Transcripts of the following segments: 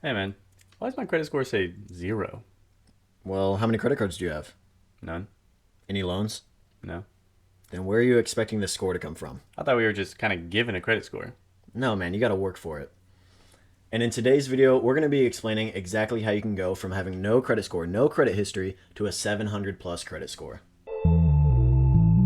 Hey man, why does my credit score say 0? Well, how many credit cards do you have? None? Any loans? No? Then where are you expecting this score to come from? I thought we were just kind of given a credit score. No, man, you got to work for it. And in today's video, we're going to be explaining exactly how you can go from having no credit score, no credit history, to a 700 plus credit score.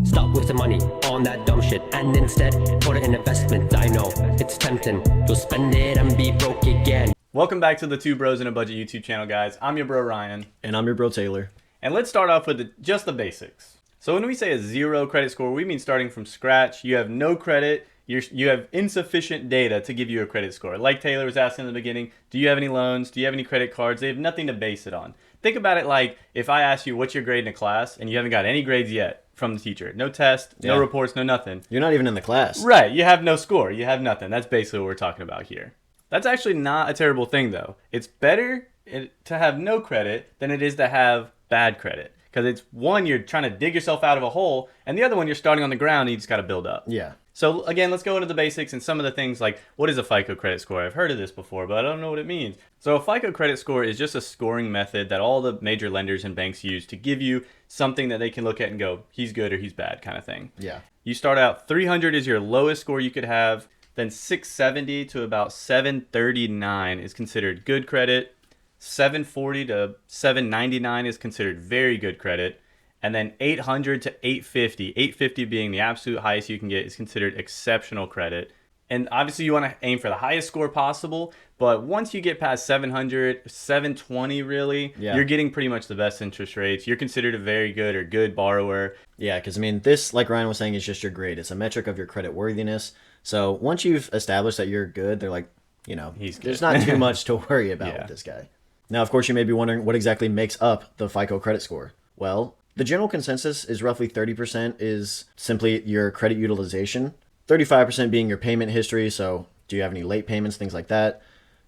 Stop wasting money on that dumb shit and instead put it in investment. I know it's tempting. You'll spend it and be broke again. Welcome back to the Two Bros in a Budget YouTube channel, guys. I'm your bro Ryan. And I'm your bro Taylor. And let's start off with just the basics. So when we say a 0 credit score, we mean starting from scratch. You have no credit. You have insufficient data to give you a credit score. Like Taylor was asking in the beginning, do you have any loans? Do you have any credit cards? They have nothing to base it on. Think about it like if I ask you what's your grade in a class and you haven't got any grades yet from the teacher. No test, no reports, no nothing. You're not even in the class. Right, you have no score. You have nothing. That's basically what we're talking about here. That's actually not a terrible thing though. It's better to have no credit than it is to have bad credit. Because it's one, you're trying to dig yourself out of a hole, and the other one, you're starting on the ground and you just got to build up. Yeah. So again, let's go into the basics and some of the things like, what is a FICO credit score? I've heard of this before, but I don't know what it means. So a FICO credit score is just a scoring method that all the major lenders and banks use to give you something that they can look at and go, he's good or he's bad kind of thing. Yeah. You start out 300 is your lowest score you could have, then 670 to about 739 is considered good credit. 740 to 799 is considered very good credit. And then 800 to 850, 850 being the absolute highest you can get, is considered exceptional credit. And obviously you want to aim for the highest score possible, but once you get past 700, 720 really, you're getting pretty much the best interest rates. You're considered a very good or good borrower. Yeah, because I mean, this, like Ryan was saying, is just your grade. It's a metric of your credit worthiness. So once you've established that you're good, they're like, there's not too much to worry about with this guy. Now, of course, you may be wondering what exactly makes up the FICO credit score. Well, the general consensus is roughly 30% is simply your credit utilization, 35% being your payment history, so do you have any late payments, things like that.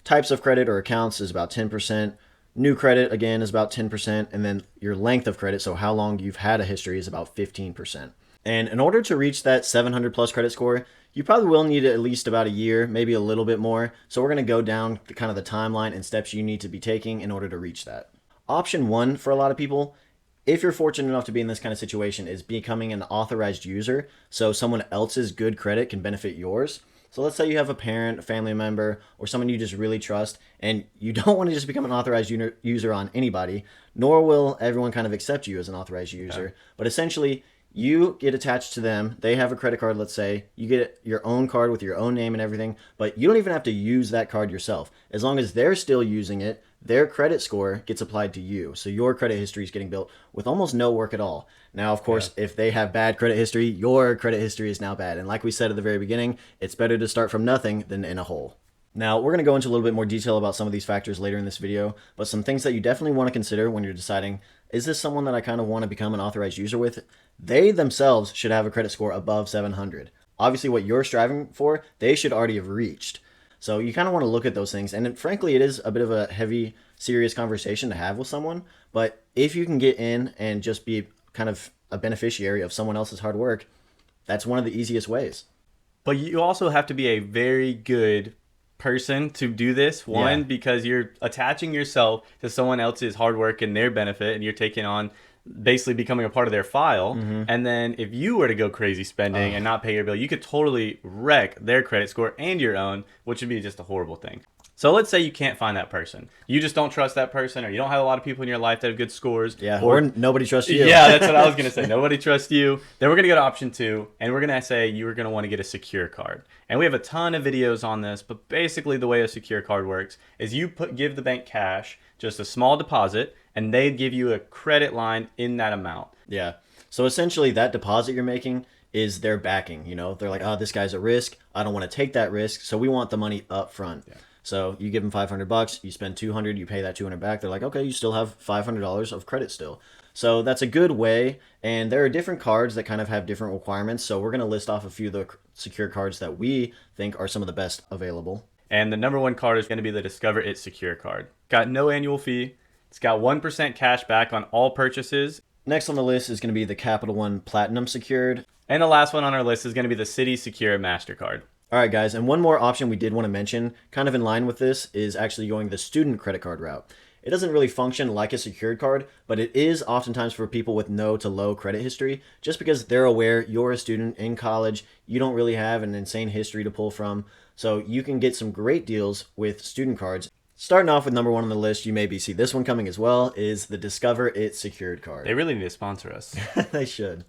Types of credit or accounts is about 10%. New credit, again, is about 10%. And then your length of credit, so how long you've had a history, is about 15%. And in order to reach that 700 plus credit score, you probably will need at least about a year, maybe a little bit more. So we're going to go down kind of the timeline and steps you need to be taking in order to reach that. Option one for a lot of people, if you're fortunate enough to be in this kind of situation, is becoming an authorized user. So someone else's good credit can benefit yours. So let's say you have a parent, a family member, or someone you just really trust, and you don't want to just become an authorized user on anybody, nor will everyone kind of accept you as an authorized user. But essentially, you get attached to them. They have a credit card, let's say. You get your own card with your own name and everything, but you don't even have to use that card yourself. As long as they're still using it, their credit score gets applied to you. So your credit history is getting built with almost no work at all. Now, of course, if they have bad credit history, your credit history is now bad. And like we said at the very beginning, it's better to start from nothing than in a hole. Now, we're going to go into a little bit more detail about some of these factors later in this video, but some things that you definitely want to consider when you're deciding, is this someone that I kind of want to become an authorized user with? They themselves should have a credit score above 700. Obviously, what you're striving for, they should already have reached. So you kind of want to look at those things. And frankly, it is a bit of a heavy, serious conversation to have with someone. But if you can get in and just be kind of a beneficiary of someone else's hard work, that's one of the easiest ways. But you also have to be a very good person to do this. Because you're attaching yourself to someone else's hard work and their benefit, and you're taking on basically becoming a part of their file. And then if you were to go crazy spending and not pay your bill, you could totally wreck their credit score and your own, which would be just a horrible thing. So let's say you can't find that person. You just don't trust that person, or you don't have a lot of people in your life that have good scores. Yeah, or nobody trusts you. Yeah, that's what I was going to say. Nobody trusts you. Then we're going to go to option two, and we're going to say you're going to want to get a secure card. And we have a ton of videos on this, but basically the way a secure card works is you give the bank cash, just a small deposit, and they give you a credit line in that amount. Yeah. So essentially that deposit you're making is their backing. They're like, oh, this guy's a risk. I don't want to take that risk. So we want the money up front. Yeah. So you give them $500, you spend $200, you pay that $200 back. They're like, okay, you still have $500 of credit still. So that's a good way. And there are different cards that kind of have different requirements. So we're going to list off a few of the secure cards that we think are some of the best available. And the number one card is going to be the Discover It Secure card. Got no annual fee. It's got 1% cash back on all purchases. Next on the list is going to be the Capital One Platinum Secured. And the last one on our list is going to be the Citi Secure MasterCard. All right, guys, and one more option we did want to mention, kind of in line with this, is actually going the student credit card route. It doesn't really function like a secured card, but it is oftentimes for people with no to low credit history, just because they're aware you're a student in college, you don't really have an insane history to pull from, so you can get some great deals with student cards. Starting off with number one on the list, you maybe see this one coming as well, is the Discover It secured card. They really need to sponsor us. They should.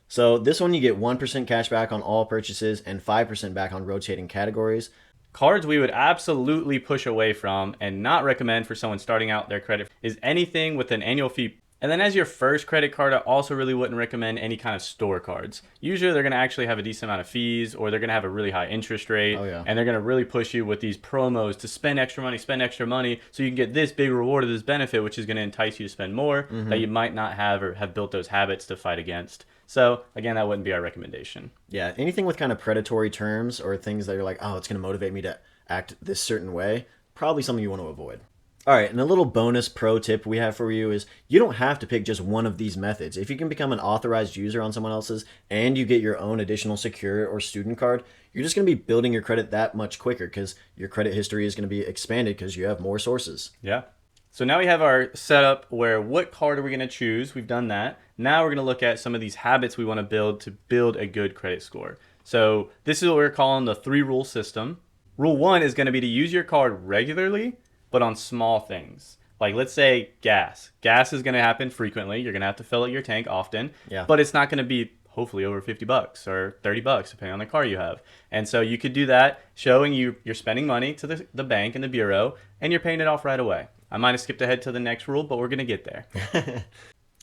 So this one you get 1% cash back on all purchases and 5% back on rotating categories. Cards we would absolutely push away from and not recommend for someone starting out their credit is anything with an annual fee. And then as your first credit card, I also really wouldn't recommend any kind of store cards. Usually they're going to actually have a decent amount of fees, or they're going to have a really high interest rate. Oh, yeah. And they're going to really push you with these promos to spend extra money, so you can get this big reward or this benefit, which is going to entice you to spend more that you might not have or have built those habits to fight against. So again, that wouldn't be our recommendation. Yeah, anything with kind of predatory terms or things that are like, oh, it's going to motivate me to act this certain way, probably something you want to avoid. All right, and a little bonus pro tip we have for you is you don't have to pick just one of these methods. If you can become an authorized user on someone else's and you get your own additional secure or student card, you're just going to be building your credit that much quicker because your credit history is going to be expanded because you have more sources. Yeah. So now we have our setup where what card are we going to choose? We've done that. Now we're going to look at some of these habits we want to build a good credit score. So this is what we're calling the 3-rule system. Rule 1 is going to be to use your card regularly, but on small things. Like let's say gas. Gas is going to happen frequently. You're going to have to fill up your tank often, but it's not going to be hopefully over $50 or $30 depending on the car you have. And so you could do that showing you're spending money to the bank and the bureau and you're paying it off right away. I might have skipped ahead to the next rule, but we're going to get there.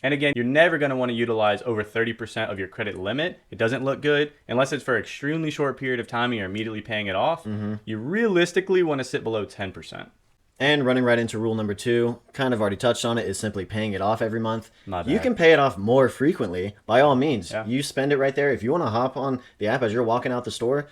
And again, you're never going to want to utilize over 30% of your credit limit. It doesn't look good unless it's for an extremely short period of time and you're immediately paying it off. You realistically want to sit below 10%. And running right into rule number 2, kind of already touched on it, is simply paying it off every month. My bad. You can pay it off more frequently, by all means. Yeah. You spend it right there. If you want to hop on the app as you're walking out the store,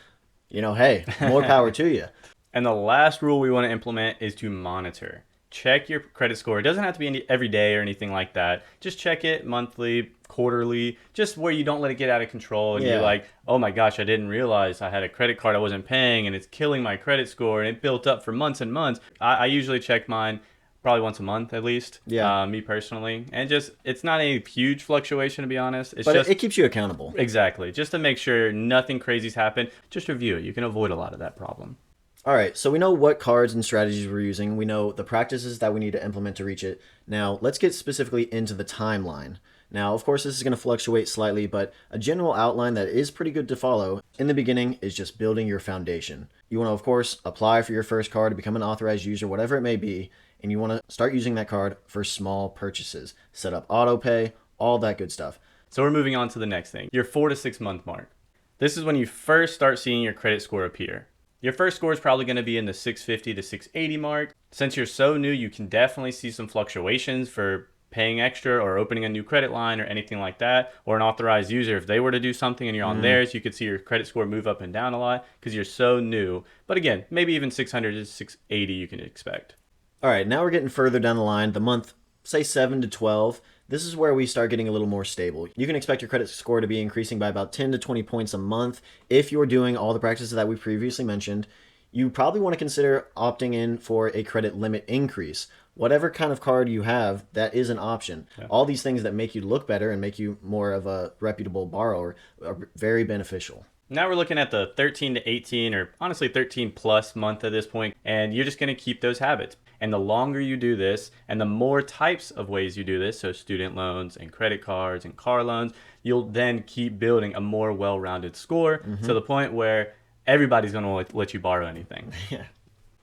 hey, more power to you. And the last rule we want to implement is to monitor. Check your credit score. It doesn't have to be every day or anything like that. Just check it monthly, quarterly, just where you don't let it get out of control and you're like, oh my gosh, I didn't realize I had a credit card I wasn't paying and it's killing my credit score, and it built up for months and months. I usually check mine probably once a month at least, me personally. And just, it's not a huge fluctuation to be honest. It's but just, it keeps you accountable. Exactly. Just to make sure nothing crazy's happened, just review it. You can avoid a lot of that problem. All right, so we know what cards and strategies we're using. We know the practices that we need to implement to reach it. Now, let's get specifically into the timeline. Now, of course, this is going to fluctuate slightly, but a general outline that is pretty good to follow in the beginning is just building your foundation. You want to, of course, apply for your first card, become an authorized user, whatever it may be, and you want to start using that card for small purchases. Set up auto pay, all that good stuff. So we're moving on to the next thing, your 4 to 6 month mark. This is when you first start seeing your credit score appear. Your first score is probably going to be in the 650 to 680 mark. Since you're so new, you can definitely see some fluctuations for paying extra or opening a new credit line or anything like that, or an authorized user. If they were to do something and you're on theirs, you could see your credit score move up and down a lot because you're so new. But again, maybe even 600 to 680 you can expect. All right, now we're getting further down the line. The month, say 7 to 12. This is where we start getting a little more stable. You can expect your credit score to be increasing by about 10 to 20 points a month if you're doing all the practices that we previously mentioned. You probably want to consider opting in for a credit limit increase. Whatever kind of card you have, that is an option. Yeah. All these things that make you look better and make you more of a reputable borrower are very beneficial. Now we're looking at the 13 to 18 or honestly 13 plus month at this point, and you're just going to keep those habits. And the longer you do this and the more types of ways you do this, so student loans and credit cards and car loans, you'll then keep building a more well-rounded score to the point where everybody's going to let you borrow anything. Yeah.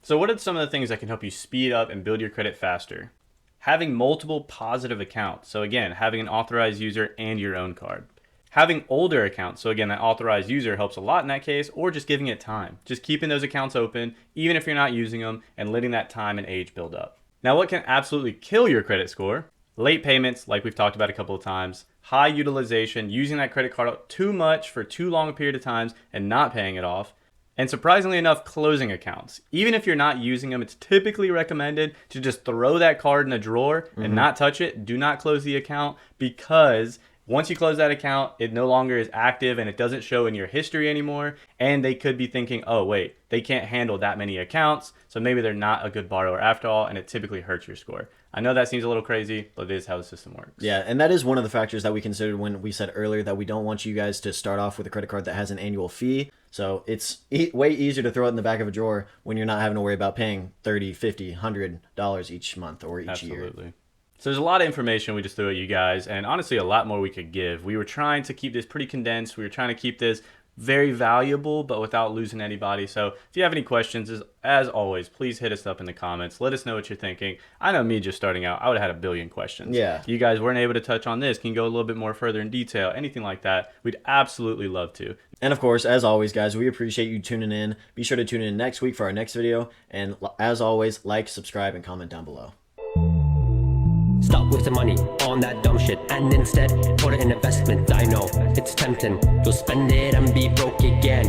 So what are some of the things that can help you speed up and build your credit faster? Having multiple positive accounts. So again, having an authorized user and your own card. Having older accounts, so again, that authorized user helps a lot in that case, or just giving it time. Just keeping those accounts open, even if you're not using them, and letting that time and age build up. Now, what can absolutely kill your credit score? Late payments, like we've talked about a couple of times. High utilization, using that credit card too much for too long a period of times and not paying it off. And surprisingly enough, closing accounts. Even if you're not using them, it's typically recommended to just throw that card in a drawer and not touch it. Do not close the account because Once you close that account, it no longer is active and it doesn't show in your history anymore. And they could be thinking, oh, wait, they can't handle that many accounts. So maybe they're not a good borrower after all, and it typically hurts your score. I know that seems a little crazy, but it is how the system works. Yeah, and that is one of the factors that we considered when we said earlier that we don't want you guys to start off with a credit card that has an annual fee. So it's way easier to throw it in the back of a drawer when you're not having to worry about paying $30, $50, $100 each month or each year. Absolutely. So there's a lot of information we just threw at you guys, and honestly a lot more we could give. We were trying to keep this pretty condensed. We were trying to keep this very valuable, but without losing anybody. So if you have any questions, as always, please hit us up in the comments. Let us know what you're thinking. I know me just starting out, I would have had a billion questions. Yeah. You guys weren't able to touch on this. Can you go a little bit more further in detail? Anything like that, we'd absolutely love to. And of course, as always, guys, we appreciate you tuning in. Be sure to tune in next week for our next video. And as always, like, subscribe, and comment down below. Stop wasting money on that dumb shit and instead put it in investment. I know it's tempting. You'll spend it and be broke again.